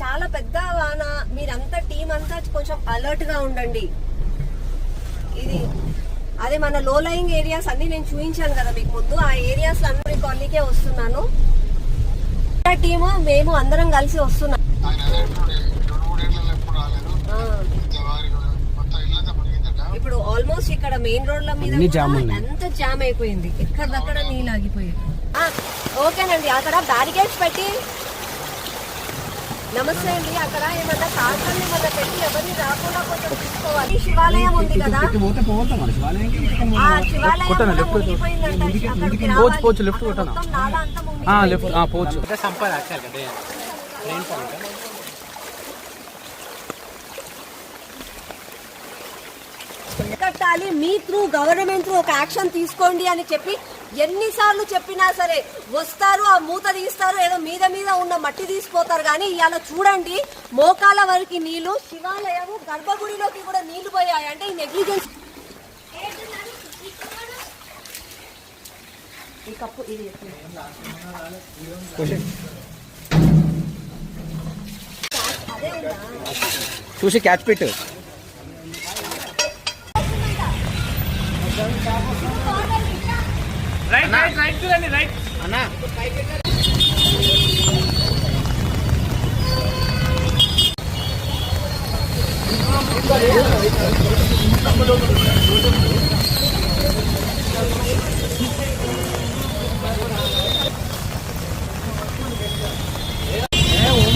చాలా పెద్ద వాన, మీరంతా టీం అంతా కొంచెం అలర్ట్ గా ఉండండి. ఇది అదే మన లో లయింగ్ ఏరియాస్ అన్ని నేను చూపించాను కదా మీకు ముందు, ఆ ఏరియాస్ అన్ని కాలనీకే వస్తున్నాను. టీము మేము అందరం కలిసి వస్తున్నాం. ఇప్పుడు ఆల్మోస్ట్ ఇక్కడ మెయిన్ రోడ్ల మీద ఎంత జామ్ అయిపోయింది, ఎక్కడదక్కడ నీళ్ళు ఆగిపోయింది. ఓకేనండి, అక్కడ బ్యారికేడ్స్ పెట్టి, నమస్తే అండి, అక్కడ ఏమన్నా కార్లు ఏమన్నా పెట్టి ఎవరిని రాకుండా కొంచెం చూసుకోవాలి. శివాలయం ఉంది కదా, కట్టాలి. మీ త్రూ గవర్నమెంట్ త్రూ ఒక యాక్షన్ తీసుకోండి అని చెప్పి ఎన్నిసార్లు చెప్పినా సరే వస్తారు, ఆ మూత తీస్తారు, ఏదో మీద మీద ఉన్న మట్టి తీసిపోతారు. కానీ ఇవాళ చూడండి మోకాల వరకు నీళ్లు, శివాలయం గర్భగుడిలోకి కూడా నీళ్లు పోయాయి. అంటే ఈ నెగ్లిజెన్స్. ఈ కప్పు ఇది చూసి క్యాచ్ పెట్టు. రైట్ రైట్ రైట్ చూడండి, రైట్ అన్నా.